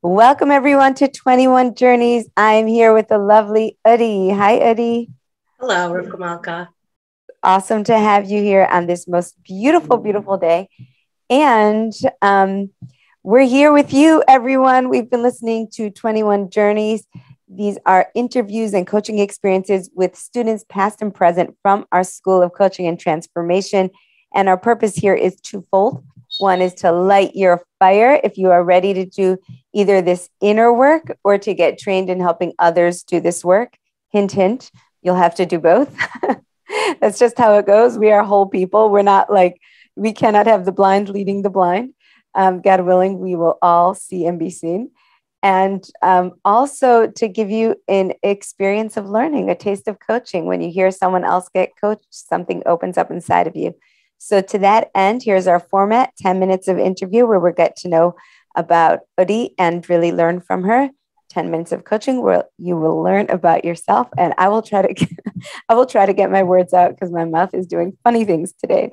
Welcome everyone to 21 Journeys. I'm here with the lovely Udi. Hi, Udi. Hello, Rivka Malka. Awesome to have you here on this most beautiful, beautiful day. And we're here with you, everyone. We've been listening to 21 Journeys. These are interviews and coaching experiences with students, past and present, from our School of Coaching and Transformation. And our purpose here is twofold. One is to light your fire if you are ready to do either this inner work or to get trained in helping others do this work. Hint, hint, you'll have to do both. That's just how it goes. We are whole people. We're not like, we cannot have the blind leading the blind. God willing, we will all see and be seen. And also to give you an experience of learning, a taste of coaching. When you hear someone else get coached, something opens up inside of you. So to that end, here's our format, 10 minutes of interview where we'll get to know about Udi and really learn from her. 10 minutes of coaching where you will learn about yourself. And I will try to get my words out because my mouth is doing funny things today.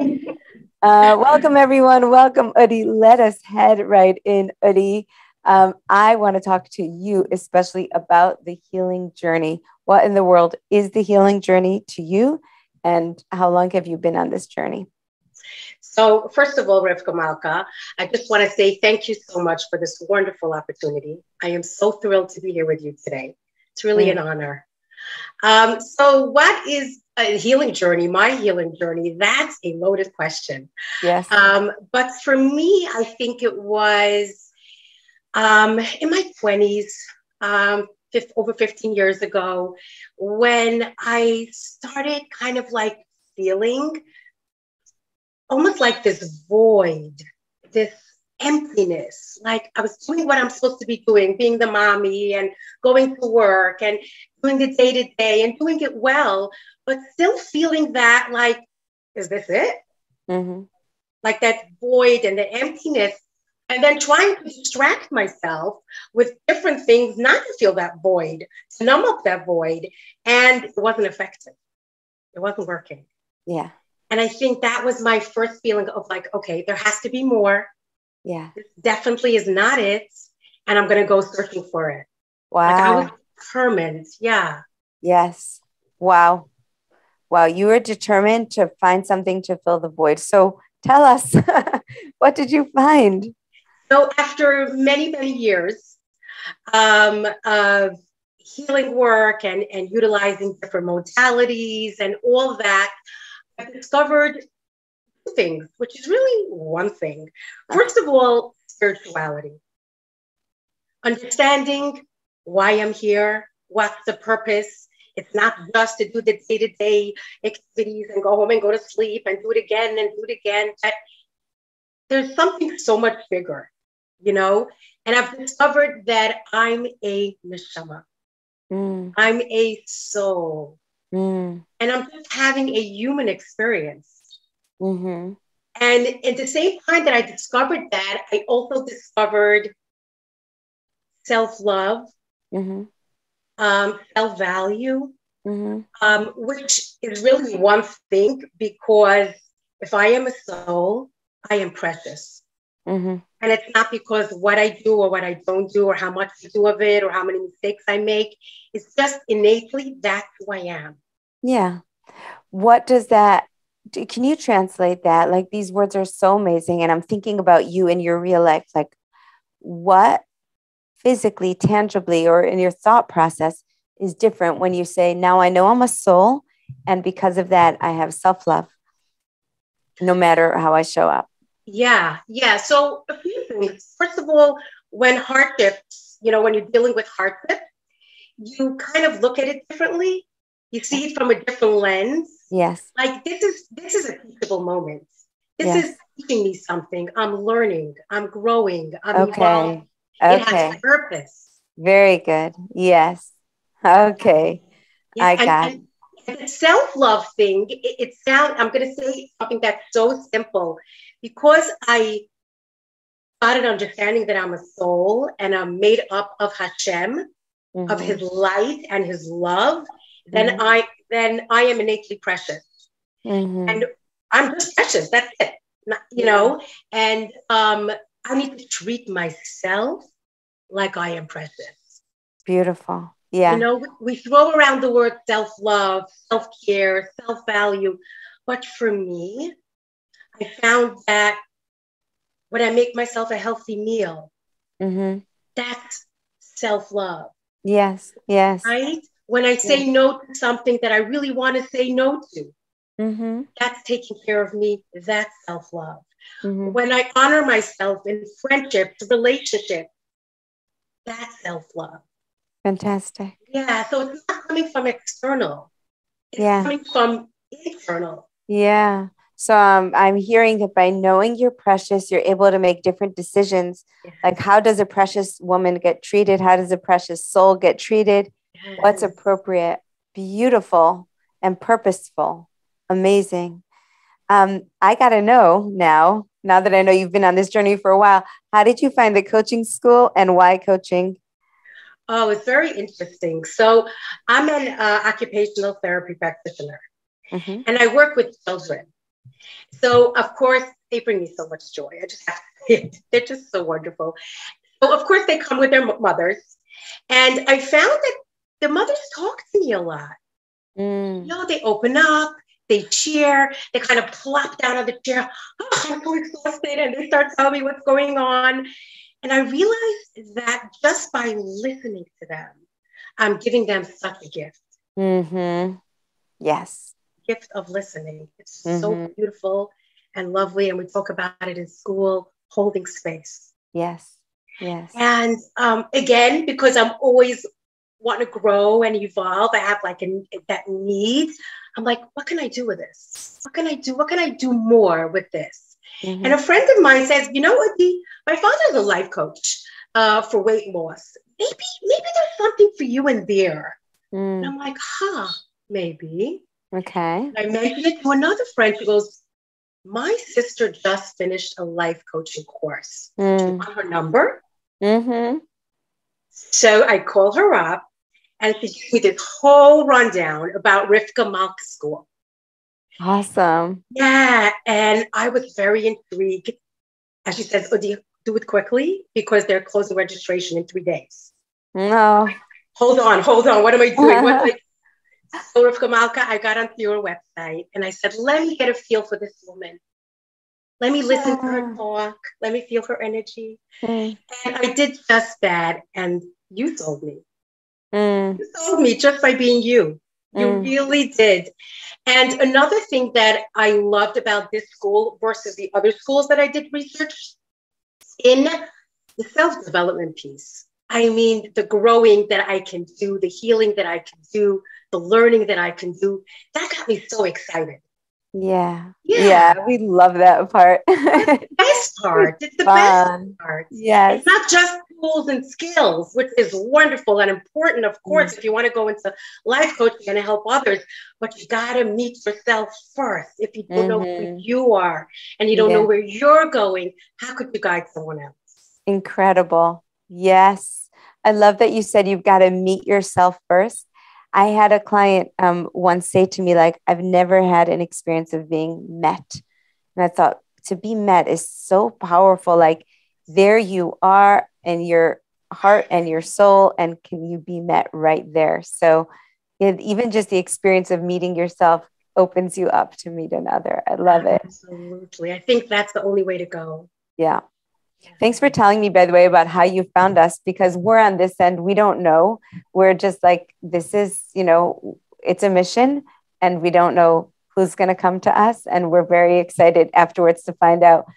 Welcome everyone. Welcome, Udi. Let us head right in, Udi. I want to talk to you especially about the healing journey. What in the world is the healing journey to you? And how long have you been on this journey? So, first of all, Rivka Malka, I just want to say thank you so much for this wonderful opportunity. I am so thrilled to be here with you today. It's really an honor. So, what is a healing journey? My healing journey? That's a loaded question. Yes. But for me, I think it was in my 20s, over 15 years ago, when I started kind of like feeling almost like this void, this emptiness. Like I was doing what I'm supposed to be doing, being the mommy and going to work and doing the day to day and doing it well, but still feeling that like, is this it? Mm-hmm. Like that void and the emptiness. And then trying to distract myself with different things, not to feel that void, to numb up that void. And it wasn't effective. It wasn't working. Yeah. And I think that was my first feeling of like, okay, there has to be more. Yeah. This definitely is not it. And I'm going to go searching for it. Wow. Like I was determined. Yeah. Yes. Wow. Wow. You were determined to find something to fill the void. So tell us, what did you find? So after many, many years of healing work and utilizing different modalities and all that, I discovered two things, which is really one thing. First of all, spirituality. Understanding why I'm here, what's the purpose. It's not just to do the day-to-day activities and go home and go to sleep and do it again and do it again. There's something so much bigger, you know? And I've discovered that I'm a neshama. I'm a soul. And I'm just having a human experience. Mm-hmm. And at the same time that I discovered that, I also discovered self-love, self-value, which is really one thing, because if I am a soul, I am precious. And it's not because what I do or what I don't do or how much I do of it or how many mistakes I make. It's just innately that's who I am. Yeah. What does that, can you translate that? Like these words are so amazing. And I'm thinking about you in your real life. Like what physically, tangibly, or in your thought process is different when you say, now I know I'm a soul. And because of that, I have self-love, no matter how I show up. Yeah. So a few things. First of all, when hardships, when you're dealing with hardship, you kind of look at it differently. You see it from a different lens. Yes. Like this is a teachable moment. This is teaching me something. I'm learning. I'm growing. I'm evolving. It has purpose. Very good. Yes. Okay. Yeah, I got it. And the self-love thing, I'm going to say something that's so simple. Because I started understanding that I'm a soul and I'm made up of Hashem, of his light and his love, then I am innately precious. And I'm just precious. That's it. And I need to treat myself like I am precious. Beautiful. You Yeah. know, we throw around the word self-love, self-care, self-value. But for me, I found that when I make myself a healthy meal, Mm-hmm. that's self-love, Yes. Yes. right? When I Yeah. say no to something that I really want to say no to, Mm-hmm. that's taking care of me. That's self-love. Mm-hmm. When I honor myself in friendships, relationships, that's self-love. Fantastic. Yeah, so it's not coming from external. It's Yeah. coming from internal. Yeah. So I'm hearing that by knowing you're precious, you're able to make different decisions. Like, Yes. how does a precious woman get treated? How does a precious soul get treated? What's Yes. appropriate? Beautiful and purposeful. Amazing. I got to know now that I know you've been on this journey for a while, how did you find the coaching school and why coaching? Oh, it's very interesting. So I'm an occupational therapy practitioner Mm-hmm. and I work with children. So, of course, they bring me so much joy. I just have to say it. They're just so wonderful. So, of course, they come with their mothers. And I found that the mothers talk to me a lot. You Mm. know, they open up, they cheer, they kind of plop down on the chair. Oh, I'm so exhausted. And they start telling me what's going on. And I realized that just by listening to them, I'm giving them such a gift, Mm-hmm. Yes. gift of listening. It's so Mm-hmm. beautiful and lovely. And we talk about it in school, holding space. Yes. Yes. And again, because I'm always want to grow and evolve, I have like that need. I'm like, what can I do with this? What can I do? What can I do more with this? And Mm-hmm. a friend of mine says, you know what, Dee? My father's a life coach for weight loss. Maybe there's something for you in there. And Mm. I'm like, huh, maybe. Okay. And I mentioned it to another friend. She goes, my sister just finished a life coaching course. Do you Mm. want her number? Mm-hmm. So I call her up and she gave me this whole rundown about Rivka Malka School. Awesome. Yeah, and I was very intrigued. And she says, oh, do it quickly because they're closing registration in 3 days. No. Hold on. What am I doing? So Rivka Malka, I got onto your website and I said, let me get a feel for this woman. Let me listen to her talk. Let me feel her energy. Mm. And I did just that. And you sold me. Mm. You sold me just by being you. You Mm. really did. And another thing that I loved about this school versus the other schools that I did research in the self-development piece. I mean, the growing that I can do, the healing that I can do, the learning that I can do, that got me so excited. Yeah. Yeah, Yeah. We love that part. that's the best part. It's the best Fun. part. It's Yes. not just tools and skills, which is wonderful and important, of Mm. course, if you want to go into life coaching and help others, but you got to meet yourself first. If you don't know who Mm-hmm. you are and you don't know Yeah. where you're going, how could you guide someone else? Incredible. Yes. I love that you said you've got to meet yourself first. I had a client once say to me, like, I've never had an experience of being met. And I thought to be met is so powerful. Like, there you are in your heart and your soul, and can you be met right there? So even just the experience of meeting yourself opens you up to meet another. I love it. Absolutely. I think that's the only way to go. Yeah. Thanks for telling me, by the way, about how you found us, because we're on this end. We don't know. We're just like, this is, it's a mission and we don't know who's going to come to us. And we're very excited afterwards to find out,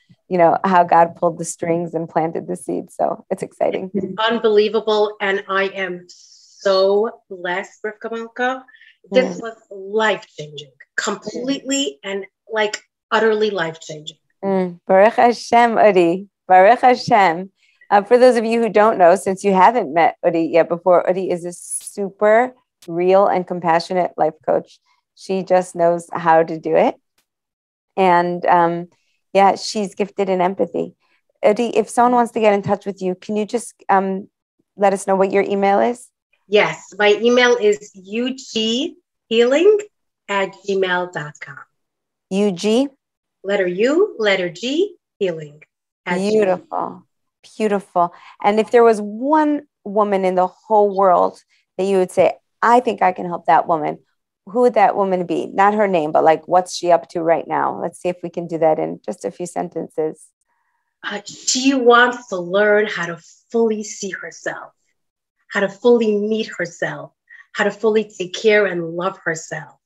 how God pulled the strings and planted the seed. So it's exciting. It's unbelievable. And I am so blessed, Rivka Malka. This was life changing, completely and like utterly life changing. Baruch Hashem, Udi. Baruch Hashem. For those of you who don't know, since you haven't met Udi yet before, Udi is a super real and compassionate life coach. She just knows how to do it. And yeah, she's gifted in empathy. Udi, if someone wants to get in touch with you, can you just let us know what your email is? Yes, my email is ughealing@gmail.com. UG? Letter U, letter G, healing. Beautiful. Beautiful. And if there was one woman in the whole world that you would say, I think I can help that woman, who would that woman be? Not her name, but like, what's she up to right now? Let's see if we can do that in just a few sentences. She wants to learn how to fully see herself, how to fully meet herself, how to fully take care and love herself.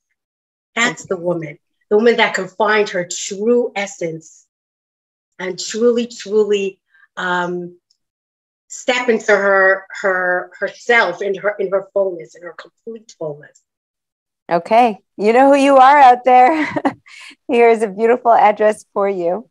That's the woman that can find her true essence and truly, truly step into herself in her fullness, in her complete fullness. Okay, you know who you are out there. Here's a beautiful address for you.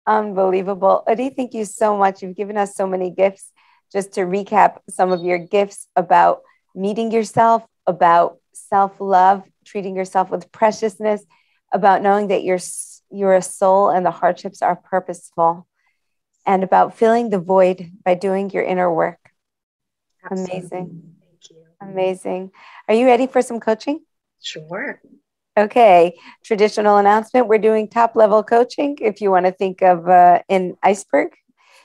Unbelievable. Adi, thank you so much. You've given us so many gifts. Just to recap some of your gifts about meeting yourself, about self-love, treating yourself with preciousness, about knowing that you're a soul and the hardships are purposeful, and about filling the void by doing your inner work. Absolutely. Amazing. Thank you. Amazing. Are you ready for some coaching? Sure. Okay. Traditional announcement. We're doing top level coaching. If you want to think of an iceberg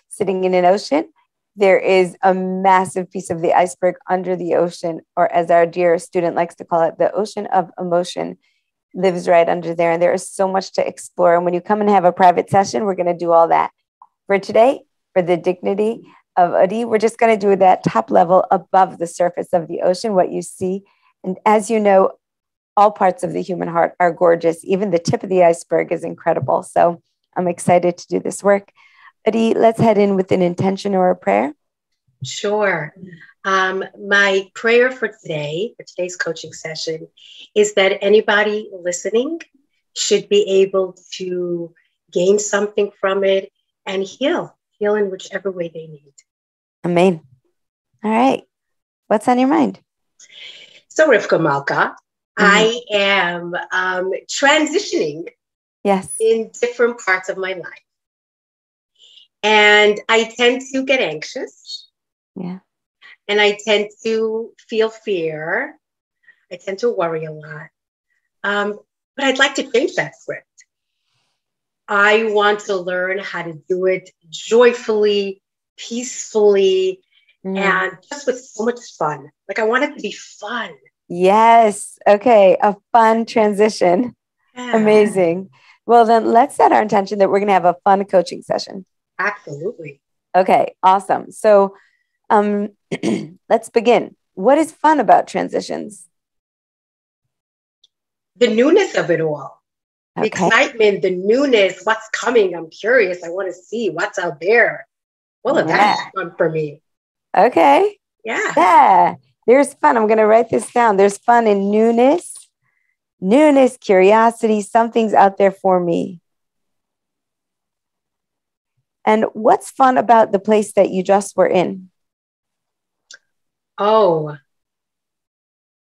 sitting in an ocean, there is a massive piece of the iceberg under the ocean, or as our dear student likes to call it, the ocean of emotion lives right under there. And there is so much to explore. And when you come and have a private session, we're going to do all that. For today, for the dignity of Adi, we're just going to do that top level above the surface of the ocean, what you see. And as you know, all parts of the human heart are gorgeous. Even the tip of the iceberg is incredible. So I'm excited to do this work. Adi, let's head in with an intention or a prayer. Sure. My prayer for today's coaching session, is that anybody listening should be able to gain something from it and heal in whichever way they need. Amen. All right. What's on your mind? So, Rivka, Malka, I am transitioning in different parts of my life. And I tend to get anxious. Yeah. And I tend to feel fear. I tend to worry a lot. But I'd like to change that script. I want to learn how to do it joyfully, peacefully, and just with so much fun. Like, I want it to be fun. Yes. Okay. A fun transition. Yeah. Amazing. Well, then let's set our intention that we're going to have a fun coaching session. Absolutely. Okay. Awesome. So let's begin. What is fun about transitions? The newness of it all. The excitement, the newness, what's coming. I'm curious. I want to see what's out there. Well, that's fun for me. Okay. Yeah. Yeah. There's fun. I'm going to write this down. There's fun in newness, curiosity. Something's out there for me. And what's fun about the place that you just were in? Oh,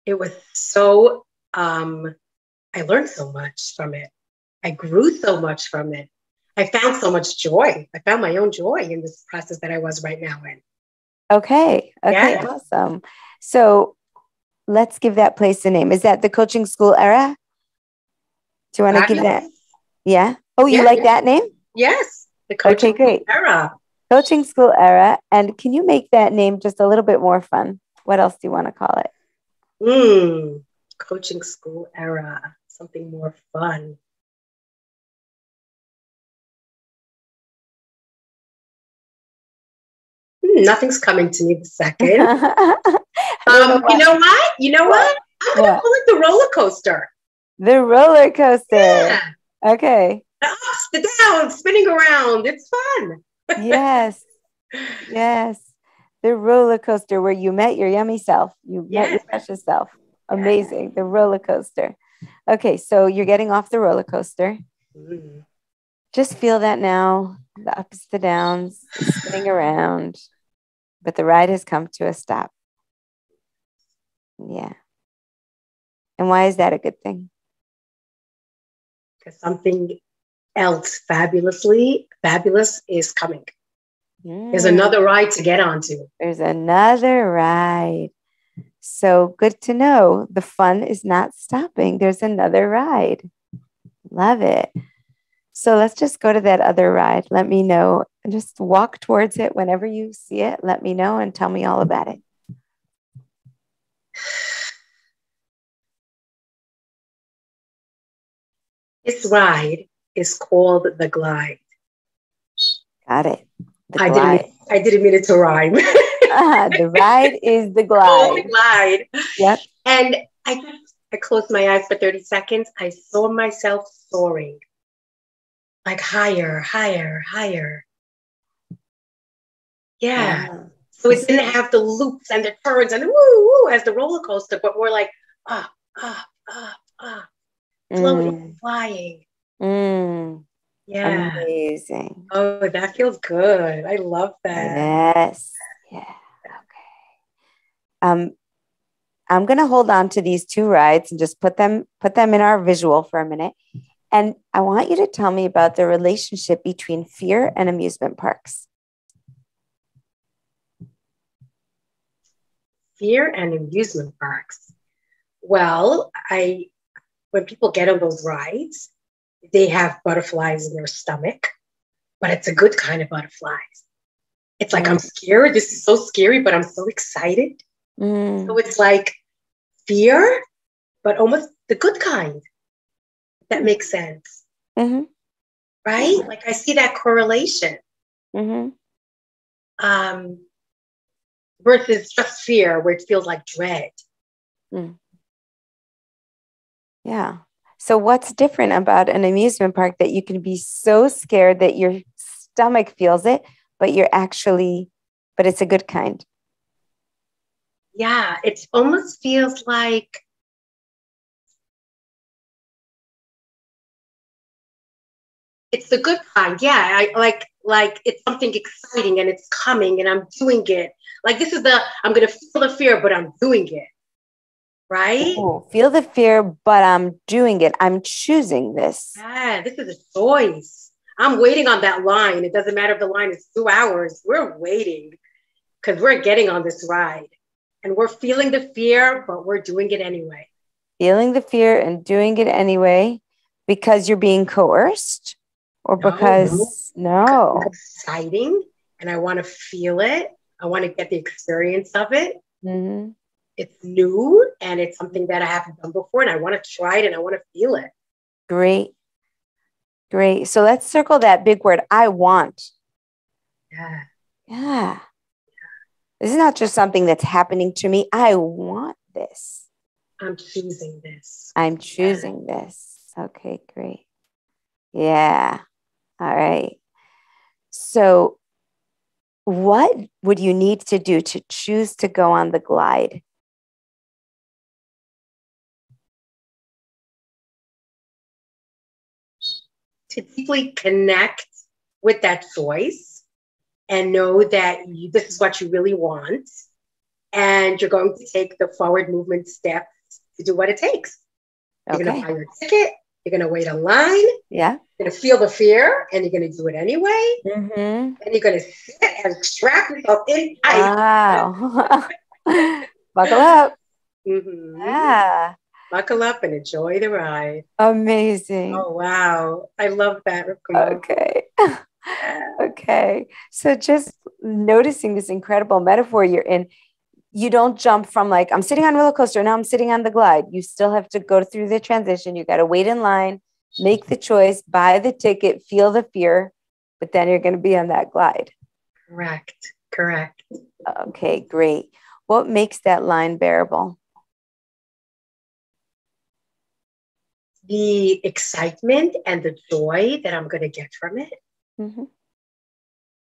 it was so, I learned so much from it. I grew so much from it. I found so much joy. I found my own joy in this process that I was right now in. Okay. Yeah. Awesome. So let's give that place a name. Is that the coaching school era? Do you want to give that? Yeah. Oh, you like that name? Yes. The coaching school era. Coaching school era. And can you make that name just a little bit more fun? What else do you want to call it? Coaching school era. Something more fun. Nothing's coming to me the second. You know what? I'm going to call it the roller coaster. The roller coaster. Yeah. Okay. The ups, the downs, spinning around. It's fun. Yes. The roller coaster where you met your yummy self. You met your precious self. Amazing. The roller coaster. Okay. So you're getting off the roller coaster. Just feel that now. The ups, the downs, the spinning around. But the ride has come to a stop. Yeah. And why is that a good thing? Because something else fabulous is coming. There's another ride to get onto. There's another ride. So good to know. The fun is not stopping. There's another ride. Love it. So let's just go to that other ride. Let me know. Just walk towards it whenever you see it. Let me know and tell me all about it. This ride is called the glide. Got it. The glide. I didn't mean it to rhyme. The ride is the glide. The glide. Yep. And I closed my eyes for 30 seconds. I saw myself soaring. Like higher, higher, higher. Yeah. Wow. So it didn't have the loops and the turns and the woo, woo as the roller coaster, but more like up, up, up, up. Floating, flying. Yeah. Amazing. Oh, that feels good. I love that. Yes. Yeah. Okay. I'm going to hold on to these two rides and just put them in our visual for a minute. And I want you to tell me about the relationship between fear and amusement parks. Fear and amusement parks. Well, when people get on those rides, they have butterflies in their stomach, but it's a good kind of butterflies. It's like, I'm scared. This is so scary, but I'm so excited. So it's like fear, but almost the good kind. That makes sense. Right? Like I see that correlation. Versus just fear, where it feels like dread. Yeah. So what's different about an amusement park that you can be so scared that your stomach feels it, but but it's a good kind? Yeah, it almost feels like it's the good kind. Yeah, I like it's something exciting and it's coming and I'm doing it. Like I'm gonna feel the fear, but I'm doing it. Right? Ooh, feel the fear, but I'm doing it. I'm choosing this. Yeah, this is a choice. I'm waiting on that line. It doesn't matter if the line is 2 hours. We're waiting because we're getting on this ride. And we're feeling the fear, but we're doing it anyway. Feeling the fear and doing it anyway because you're being coerced or because it's exciting and I want to feel it. I want to get the experience of it. It's new and it's something that I haven't done before and I want to try it and I want to feel it. Great. So let's circle that big word. I want. Yeah. This is not just something that's happening to me. I want this. I'm choosing this. I'm choosing this. Okay, great. Yeah. All right. So what would you need to do to choose to go on the glide? To deeply connect with that choice and know that this is what you really want. And you're going to take the forward movement steps to do what it takes. You're going to buy your ticket. You're going to wait in line. Yeah. You're going to feel the fear and you're going to do it anyway. And you're going to sit and strap yourself in tight. Wow. Buckle up. Yeah. Buckle up and enjoy the ride. Amazing. Oh, wow. I love that, Rivka. Okay. Okay. So just noticing this incredible metaphor you're in, you don't jump from like, I'm sitting on a roller coaster, now I'm sitting on the glide. You still have to go through the transition. You got to wait in line, make the choice, buy the ticket, feel the fear, but then you're going to be on that glide. Correct. Okay, great. What makes that line bearable? The excitement and the joy that I'm going to get from it.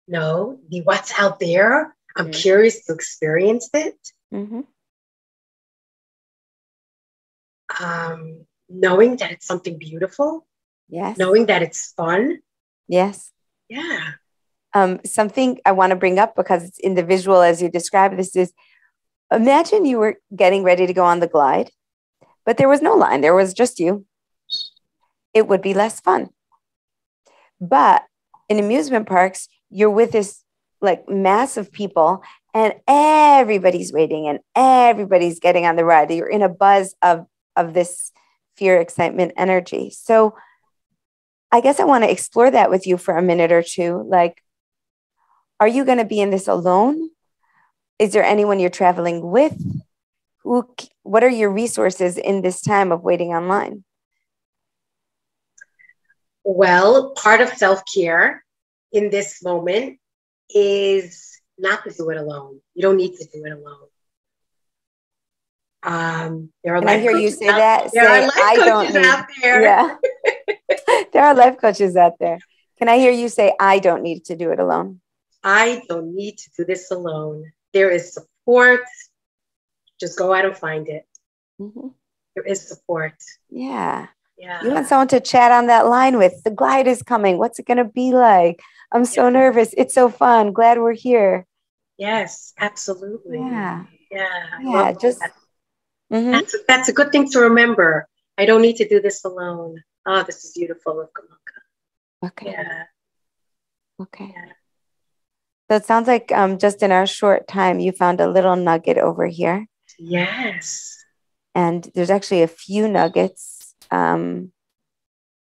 No, the what's out there. I'm curious to experience it. Knowing that it's something beautiful. Yes. Knowing that it's fun. Yes. Yeah. Something I want to bring up because it's in the visual as you describe this is, imagine you were getting ready to go on the glide, but there was no line. There was just you. It would be less fun. But in amusement parks, you're with this like mass of people and everybody's waiting and everybody's getting on the ride. You're in a buzz of this fear, excitement, energy. So I guess I want to explore that with you for a minute or two. Like, are you going to be in this alone? Is there anyone you're traveling with? What are your resources in this time of waiting online? Well, part of self-care in this moment is not to do it alone. You don't need to do it alone. There are Can I hear you say that? There are Say, life I don't coaches need. out there. Yeah. There are life coaches out there. Can I hear you say, I don't need to do it alone? I don't need to do this alone. There is support. Just go out and find it. Mm-hmm. There is support. Yeah. Yeah. You want someone to chat on that line with. The glide is coming. What's it going to be like? I'm so nervous. It's so fun. Glad we're here. Yes, absolutely. Yeah. Yeah. Yeah. Just. Mm-hmm. That's a good thing to remember. I don't need to do this alone. Oh, this is beautiful, Rivka. Okay. Yeah. Okay. Yeah. So it sounds like just in our short time, you found a little nugget over here. Yes. And there's actually a few nuggets. Do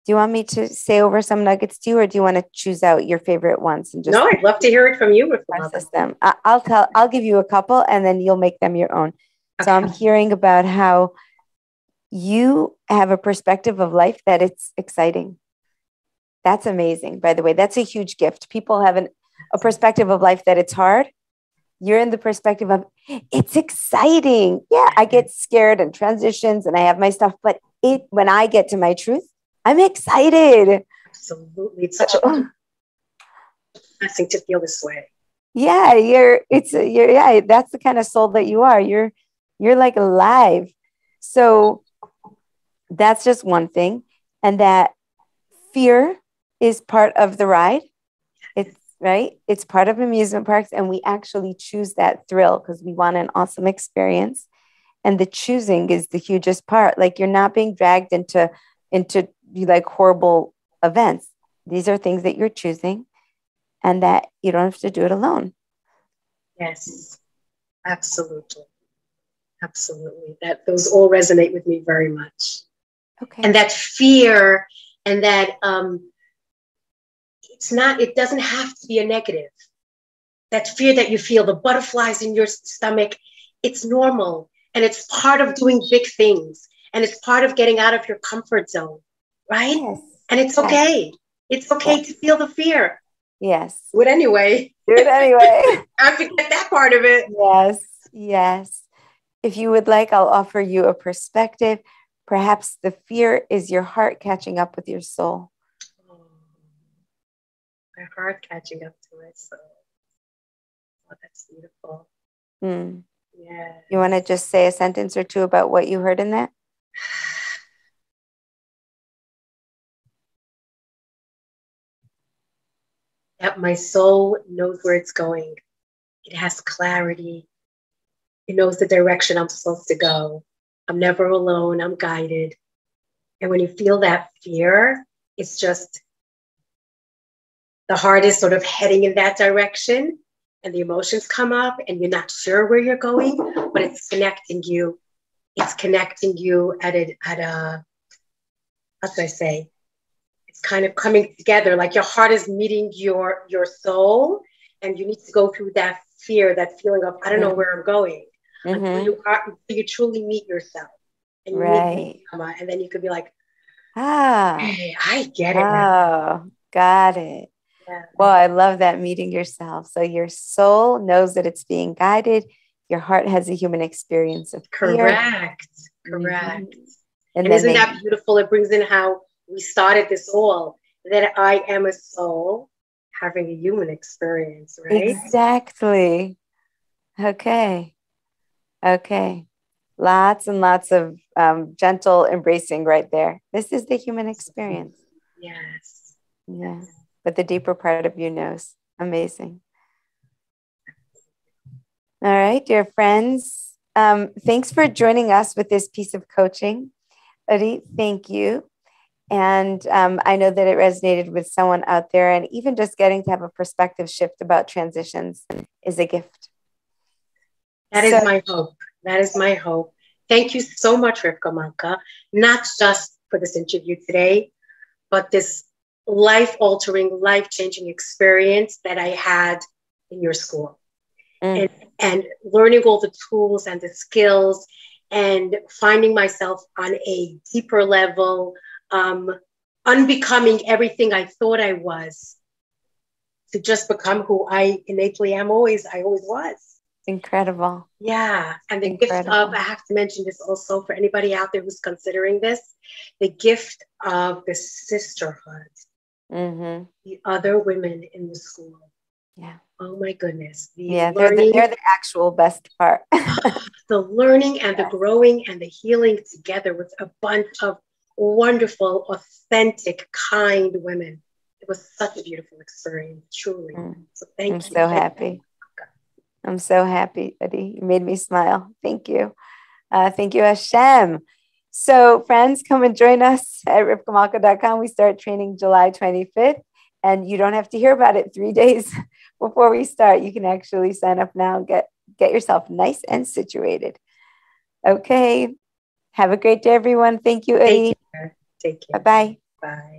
you want me to say over some nuggets to you, or do you want to choose out your favorite ones and just? No, I'd love to hear it from you. Process them. I'll give you a couple, and then you'll make them your own. Okay. So I'm hearing about how you have a perspective of life that it's exciting. That's amazing, by the way. That's a huge gift. People have a perspective of life that it's hard. You're in the perspective of it's exciting. Yeah, I get scared and transitions and I have my stuff, but when I get to my truth, I'm excited. Absolutely. It's such a blessing to feel this way. Yeah, yeah, that's the kind of soul that you are. You're like alive. So that's just one thing. And that fear is part of the ride. It's right. It's part of amusement parks. And we actually choose that thrill because we want an awesome experience. And the choosing is the hugest part. Like you're not being dragged into like horrible events. These are things that you're choosing and that you don't have to do it alone. Yes, absolutely. Absolutely. Those all resonate with me very much. Okay. And that fear and that it doesn't have to be a negative. That fear that you feel, the butterflies in your stomach, it's normal. And it's part of doing big things. And it's part of getting out of your comfort zone, right? Yes. And it's okay. Yes. It's okay to feel the fear. Yes. Do it anyway. Do it anyway. I forget that part of it. Yes. Yes. If you would like, I'll offer you a perspective. Perhaps the fear is your heart catching up with your soul. Oh, my heart catching up to my soul. Oh, that's beautiful. Mm. Yeah. You want to just say a sentence or two about what you heard in that? That my soul knows where it's going. It has clarity. It knows the direction I'm supposed to go. I'm never alone. I'm guided. And when you feel that fear, it's just the heart is sort of heading in that direction and the emotions come up and you're not sure where you're going, but it's connecting you. It's connecting you at a how should I say? It's kind of coming together. Like your heart is meeting your soul and you need to go through that fear, that feeling of, I don't know where I'm going. Until you truly meet yourself and you meet Mama, and then you could be like, hey, I get it now. Got it. Yeah. Well, I love that, meeting yourself. So your soul knows that it's being guided. Your heart has a human experience of fear. Correct. And isn't that beautiful? It brings in how we started this all, that I am a soul having a human experience, right? Exactly. Okay. Lots and lots of gentle embracing right there. This is the human experience. Yes. Yeah. But the deeper part of you knows. Amazing. All right, dear friends. Thanks for joining us with this piece of coaching. Uri, thank you. And I know that it resonated with someone out there, and even just getting to have a perspective shift about transitions is a gift. That is my hope. That is my hope. Thank you so much, Rivka, Malka, not just for this interview today, but this life-altering, life-changing experience that I had in your school. Mm. And learning all the tools and the skills and finding myself on a deeper level, unbecoming everything I thought I was, to just become who I innately am I always was. Incredible. Yeah. And the gift Incredible. of, I have to mention this also for anybody out there who's considering this, the gift of the sisterhood, Mm-hmm. the other women in the school. Yeah. Oh my goodness. Yeah, they're the actual best part. The learning and the growing and the healing together with a bunch of wonderful, authentic, kind women. It was such a beautiful experience, truly. So thank you. I'm so happy. I'm so happy, Eddie. You made me smile. Thank you. Thank you, Hashem. So friends, come and join us at rivkamalka.com. We start training July 25th, and you don't have to hear about it 3 days before we start. You can actually sign up now and get yourself nice and situated. Okay. Have a great day, everyone. Thank you, Eddie. Take care. Bye-bye. Bye.